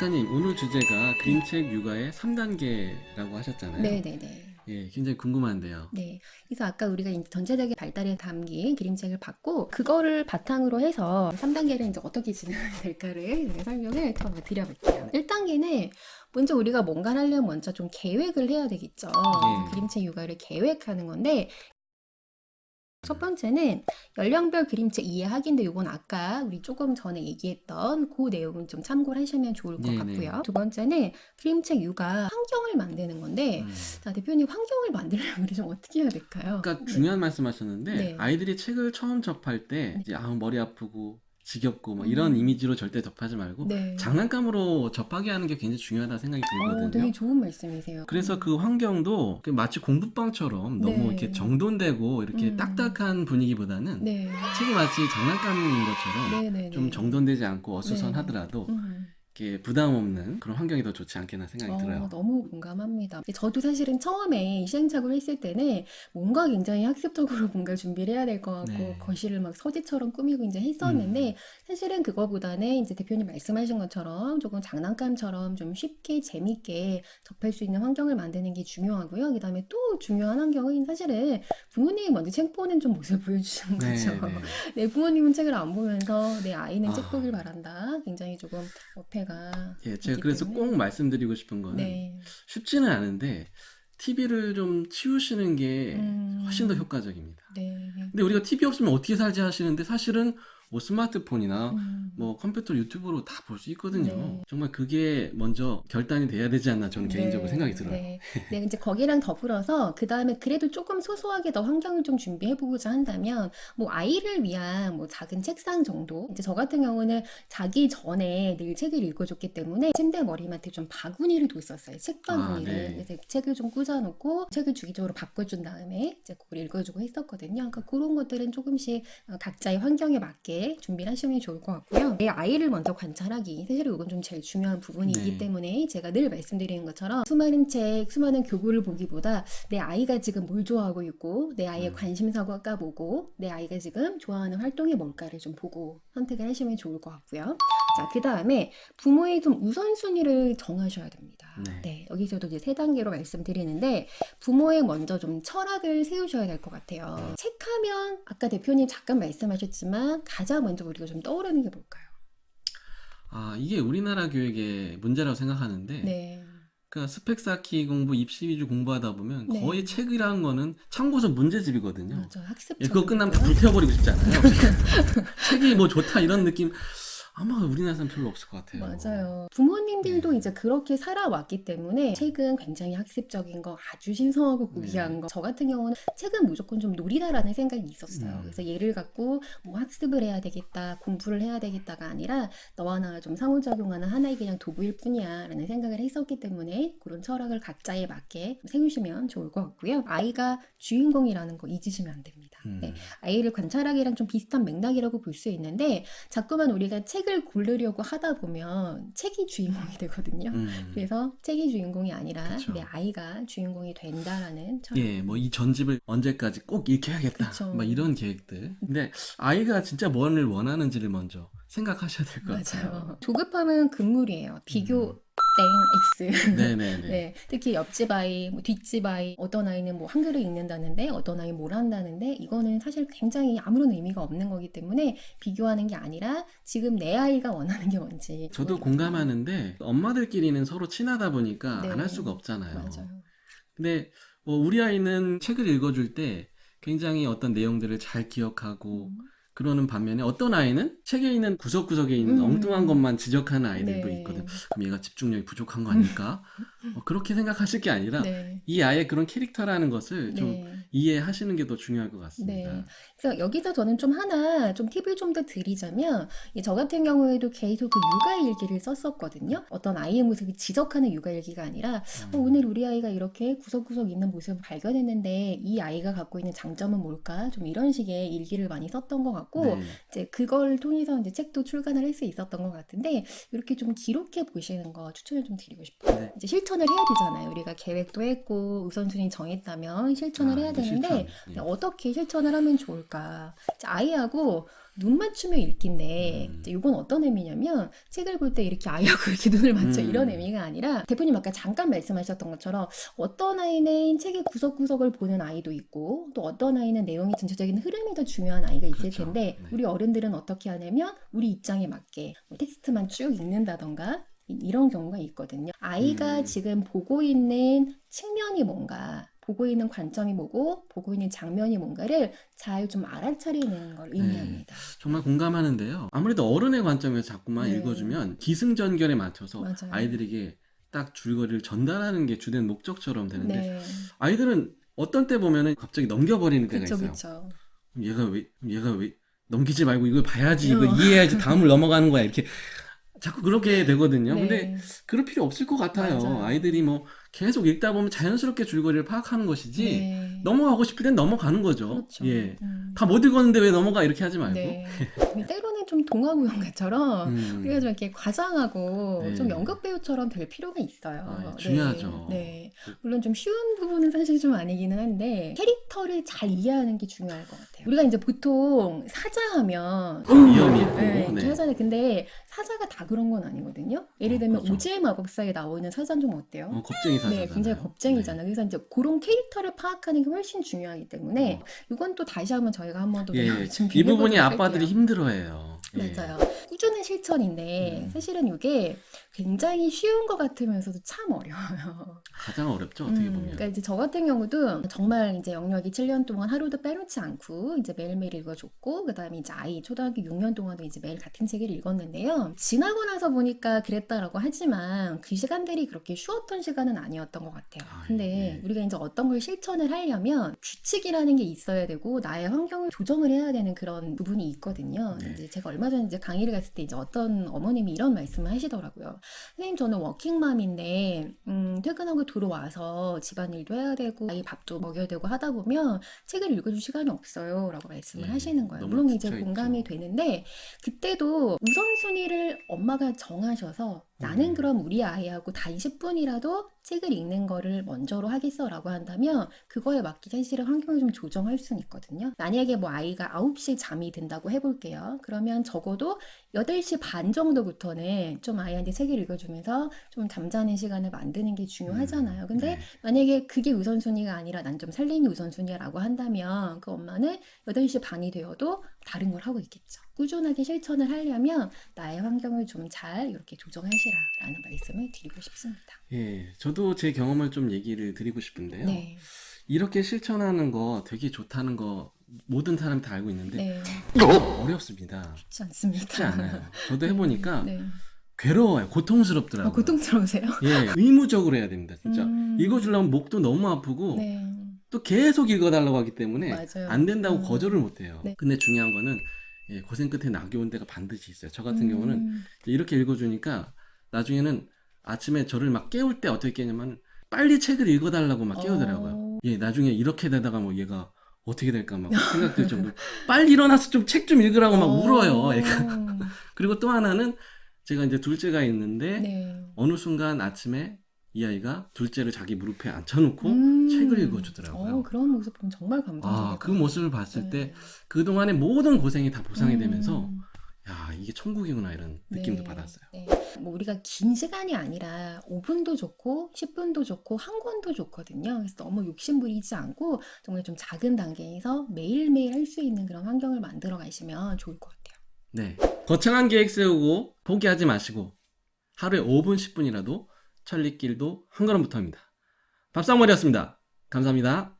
작가님, 오늘 주제가 그림책 육아의 3단계라고 하셨잖아요. 네네네. 예, 굉장히 궁금한데요. 네. 그래서 아까 우리가 이제 전체적인 발달에 담긴 그림책을 봤고, 그거를 바탕으로 해서 3단계를 이제 어떻게 진행해야 될까를 제가 설명을 더 드려볼게요. 1단계는 먼저 우리가 뭔가를 하려면 먼저 좀 계획을 해야 되겠죠. 그래서 그림책 육아를 계획하는 건데, 첫 번째는 연령별 그림책 이해하기인데 이건 아까 우리 조금 전에 얘기했던 그 내용을 좀 참고를 하시면 좋을 것 같고요. 두 번째는 그림책 육아 환경을 만드는 건데 자, 대표님 환경을 만들려면 우리 좀 어떻게 해야 될까요? 그러니까 중요한 말씀하셨는데 네. 아이들이 책을 처음 접할 때 이제 머리 아프고 지겹고 뭐 이런 음. 이미지로 절대 접하지 말고 네. 장난감으로 접하게 하는 게 굉장히 중요하다는 생각이 들거든요. 되게 좋은 말씀이세요. 그래서 그 환경도 마치 공부방처럼 너무 네. 이렇게 정돈되고 이렇게 딱딱한 분위기보다는 네. 책이 마치 장난감인 것처럼 네네네. 좀 정돈되지 않고 어수선하더라도 음. 이렇게 부담 없는 그런 환경이 더 좋지 않겠나 생각이 들어요. 너무 공감합니다. 저도 사실은 처음에 시행착오를 했을 때는 뭔가 굉장히 학습적으로 뭔가 준비를 해야 될 것 같고 네. 거실을 막 서재처럼 꾸미고 이제 했었는데 사실은 그거보다는 이제 대표님 말씀하신 것처럼 조금 장난감처럼 좀 쉽게 재밌게 접할 수 있는 환경을 만드는 게 중요하고요. 그다음에 또 중요한 환경은 사실은 부모님이 먼저 책 보는 좀 모습을 보여주시는 거죠. 네, 부모님은 책을 안 보면서 내 아이는 책 보길 바란다. 굉장히 조금 어폐가 예, 제가 있기 그래서 때문에. 꼭 말씀드리고 싶은 거는 네. 쉽지는 않은데 TV를 좀 치우시는 게 훨씬 더 효과적입니다. 네. 근데 우리가 TV 없으면 어떻게 살지 하시는데 사실은 뭐 스마트폰이나 음. 뭐 컴퓨터 유튜브로 다 볼 수 있거든요. 네. 정말 그게 먼저 결단이 돼야 되지 않나 저는 개인적으로 생각이 들어요. 네. 네, 이제 거기랑 더불어서 그 다음에 그래도 조금 소소하게 더 환경을 좀 준비해보고자 한다면 뭐 아이를 위한 뭐 작은 책상 정도. 이제 저 같은 경우는 자기 전에 늘 책을 읽어줬기 때문에 침대 머리맡에 좀 바구니를 뒀었어요. 책 바구니를. 네. 그래서 책을 좀 꽂아놓고 책을 주기적으로 바꿔준 다음에 이제 그걸 읽어주고 했었거든요. 그러니까 그런 것들은 조금씩 각자의 환경에 맞게 준비를 하시면 좋을 것 같고요. 내 아이를 먼저 관찰하기. 사실 이건 좀 제일 중요한 부분이기 네. 때문에 제가 늘 말씀드리는 것처럼 수많은 책, 수많은 교구를 보기보다 내 아이가 지금 뭘 좋아하고 있고 내 아이의 관심사가 뭐고 내 아이가 지금 좋아하는 활동이 뭘까를 좀 보고 선택을 하시면 좋을 것 같고요. 자, 그 다음에 부모의 좀 우선순위를 정하셔야 됩니다. 네, 여기서도 이제 3단계로 말씀드리는데 부모의 먼저 좀 철학을 세우셔야 될 것 같아요. 책하면 아까 대표님 잠깐 말씀하셨지만 가장 먼저 우리가 좀 떠오르는 게 뭘까요? 이게 우리나라 교육의 문제라고 생각하는데 네. 그러니까 스펙 쌓기 공부, 입시 위주 공부하다 보면 네. 거의 책이라는 거는 참고서 문제집이거든요. 맞아, 학습. 예, 그거 끝나면 다 불태워버리고 싶지 않아요? 책이 뭐 좋다 이런 느낌 아마 우리나라에서는 별로 없을 것 같아요. 맞아요. 부모님들도 이제 그렇게 살아왔기 때문에 책은 굉장히 학습적인 거, 아주 신성하고 고귀한 거. 저 같은 경우는 책은 무조건 좀 놀이다라는 생각이 있었어요. 그래서 얘를 갖고 뭐 학습을 해야 되겠다, 공부를 해야 되겠다가 아니라 너와 나 좀 상호작용하는 하나의 그냥 도구일 뿐이야 라는 생각을 했었기 때문에 그런 철학을 각자에 맞게 세우시면 좋을 것 같고요. 아이가 주인공이라는 거 잊으시면 안 됩니다. 네, 아이를 관찰하기랑 좀 비슷한 맥락이라고 볼 수 있는데 자꾸만 우리가 책을 고르려고 하다 보면 책이 주인공이 되거든요. 그래서 책이 주인공이 아니라 그쵸. 내 아이가 주인공이 된다라는 철학. 예, 뭐 이 전집을 언제까지 꼭 읽혀야겠다. 그쵸. 막 이런 계획들. 근데 아이가 진짜 뭘 원하는지를 먼저 생각하셔야 될 것 같아요. 맞아요. 조급함은 금물이에요. 비교 땡 X. 네네네. 네, 특히 옆집 아이, 뭐 뒷집 아이, 어떤 아이는 뭐 한글을 읽는다는데 어떤 아이 뭘 한다는데 이거는 사실 굉장히 아무런 의미가 없는 거기 때문에 비교하는 게 아니라 지금 내 아이가 원하는 게 뭔지. 저도 공감하는데 엄마들끼리는 서로 친하다 보니까 네. 안 할 수가 없잖아요. 맞아요. 근데 뭐 우리 아이는 책을 읽어줄 때 굉장히 어떤 내용들을 잘 기억하고 그러는 반면에 어떤 아이는 책에 있는 구석구석에 있는 엉뚱한 것만 지적하는 아이들도 네. 있거든. 그럼 얘가 집중력이 부족한 거 아닐까? 그렇게 생각하실 게 아니라 네. 이 아이의 그런 캐릭터라는 것을 좀 네. 이해하시는 게 더 중요할 것 같습니다. 네. 그래서 여기서 저는 좀 하나 좀 팁을 좀 더 드리자면 저 같은 경우에도 계속 그 육아일기를 썼었거든요. 어떤 아이의 모습이 지적하는 육아일기가 아니라 오늘 우리 아이가 이렇게 구석구석 있는 모습을 발견했는데 이 아이가 갖고 있는 장점은 뭘까? 좀 이런 식의 일기를 많이 썼던 것 같고 네. 이제 그걸 통해서 이제 책도 출간을 할 수 있었던 것 같은데 이렇게 좀 기록해 보시는 거 추천을 좀 드리고 싶어요. 네. 이제 실천을 해야 되잖아요. 우리가 계획도 했고 우선순위 정했다면 실천을 해야 이제 되는데 실천. 예. 어떻게 실천을 하면 좋을까? 아이하고 눈 맞추며 읽기인데 이제 이건 어떤 의미냐면 책을 볼 때 이렇게 아이하고 이렇게 눈을 맞춰 이런 의미가 아니라 대표님 아까 잠깐 말씀하셨던 것처럼 어떤 아이는 책의 구석구석을 보는 아이도 있고 또 어떤 아이는 내용이 전체적인 흐름이 더 중요한 아이가 있을 그렇죠. 텐데 네. 우리 어른들은 어떻게 하냐면 우리 입장에 맞게 뭐 텍스트만 쭉 읽는다던가 이런 경우가 있거든요. 아이가 지금 보고 있는 측면이 뭔가, 보고 있는 관점이 뭐고, 보고 있는 장면이 뭔가를 잘 좀 알아차리는 걸 의미합니다. 정말 공감하는데요. 아무래도 어른의 관점에서 자꾸만 네. 읽어주면 기승전결에 맞춰서 맞아요. 아이들에게 딱 줄거리를 전달하는 게 주된 목적처럼 되는데 네. 아이들은 어떤 때 보면은 갑자기 넘겨버리는 때가 그쵸, 있어요. 그쵸. 얘가 왜 넘기지 말고 이걸 봐야지, 이거 어. 이해해야지 다음을 넘어가는 거야. 이렇게 자꾸 그렇게 되거든요. 근데 네. 그럴 필요 없을 것 같아요. 맞아요. 아이들이 뭐 계속 읽다 보면 자연스럽게 줄거리를 파악하는 것이지 네. 넘어가고 싶을 땐 넘어가는 거죠. 그렇죠. 예. 다 못 읽었는데 왜 넘어가 이렇게 하지 말고. 네. 때로는 좀 동화무용가처럼 우리가 좀 이렇게 과장하고 네. 좀 연극 배우처럼 될 필요가 있어요. 아, 예, 중요하죠. 네. 물론 좀 쉬운 부분은 사실 좀 아니기는 한데 캐릭터를 잘 이해하는 게 중요할 것 같아요. 우리가 이제 보통 사자하면 위험이 있고. 네, 이렇게 네. 하잖아요. 근데 사자가 다 그런 건 아니거든요. 예를 들면 그렇죠. 오즈의 마법사에 나오는 사자는 좀 어때요? 겁쟁이 사자. 네, 굉장히 겁쟁이잖아요. 그래서 이제 그런 캐릭터를 파악하는 게 훨씬 중요하기 때문에 이건 또 다시 한번 저희가 한 번 더 예, 좀 이 부분이 비벼보도록 아빠들이 할게요. 힘들어해요. 예. 맞아요. 꾸준한 실천인데 사실은 이게 굉장히 쉬운 것 같으면서도 참 어려워요. 가장 어렵죠, 어떻게 보면. 그러니까 이제 저 같은 경우도 정말 이제 영역이 7년 동안 하루도 빼놓지 않고 이제 매일매일 읽어줬고 그다음에 이제 아이 초등학교 6년 동안도 이제 매일 같은 책을 읽었는데요. 지나고 나서 보니까 그랬다라고 하지만 그 시간들이 그렇게 쉬웠던 시간은 아니었던 것 같아요. 근데 우리가 이제 어떤 걸 실천을 하려면 규칙이라는 게 있어야 되고 나의 환경을 조정을 해야 되는 그런 부분이 있거든요. 네. 이제 제가 얼마 전에 이제 강의를 갔을 때 이제 어떤 어머님이 이런 말씀을 하시더라고요. 선생님 저는 워킹맘인데 퇴근하고 들어와서 집안일도 해야 되고 아이 밥도 먹여야 되고 하다 보면 책을 읽어줄 시간이 없어요 라고 말씀을 하시는 거예요. 너무 물론 이제 지쳐있죠. 공감이 되는데 그때도 우선순위를 엄마가 정하셔서 나는 그럼 우리 아이하고 단 10분이라도 책을 읽는 거를 먼저로 하겠어 라고 한다면 그거에 맞게 사실은 환경을 좀 조정할 수는 있거든요. 만약에 뭐 아이가 9시에 잠이 든다고 해볼게요. 그러면 적어도 8시 반 정도부터는 좀 아이한테 책을 읽어주면서 좀 잠자는 시간을 만드는 게 중요하잖아요. 근데 만약에 그게 우선순위가 아니라 난 좀 살림이 우선순위야 라고 한다면 그 엄마는 8시 반이 되어도 다른 걸 하고 있겠죠. 꾸준하게 실천을 하려면 나의 환경을 좀 잘 이렇게 조정하시라 라는 말씀을 드리고 싶습니다. 예, 저도 제 경험을 좀 얘기를 드리고 싶은데요. 네. 이렇게 실천하는 거 되게 좋다는 거 모든 사람이 다 알고 있는데 네. 어렵습니다. 쉽지 않습니다. 쉽지 않아요. 저도 해보니까 네. 괴로워요. 고통스럽더라고요. 고통스러우세요? 예, 의무적으로 해야 됩니다. 진짜 음. 읽어주려면 목도 너무 아프고 네. 또 계속 읽어달라고 하기 때문에 맞아요. 안 된다고 거절을 못해요. 네. 근데 중요한 거는 예, 고생 끝에 낙이 온 데가 반드시 있어요. 저 같은 경우는 이렇게 읽어주니까 나중에는 아침에 저를 막 깨울 때 어떻게 깨냐면 빨리 책을 읽어달라고 막 깨우더라고요. 예, 나중에 이렇게 되다가 뭐 얘가 어떻게 될까 막 생각될 정도로 빨리 일어나서 좀 책 좀 읽으라고 막 울어요. 애가. 그리고 또 하나는 제가 이제 둘째가 있는데 네. 어느 순간 아침에 이 아이가 둘째를 자기 무릎에 앉혀놓고 책을 읽어주더라고요. 그런 모습 보면 정말 감동적이다. 그 모습을 봤을 네. 때 그동안의 모든 고생이 다 보상이 되면서 야, 이게 천국이구나 이런 느낌도 네. 받았어요. 네. 뭐 우리가 긴 시간이 아니라 5분도 좋고 10분도 좋고 한 권도 좋거든요. 그래서 너무 욕심부리지 않고 정말 좀 작은 단계에서 매일매일 할 수 있는 그런 환경을 만들어 가시면 좋을 것 같아요. 네. 거창한 계획 세우고 포기하지 마시고 하루에 5분 10분이라도 천리길도 한 걸음부터입니다. 밥상머리였습니다. 감사합니다.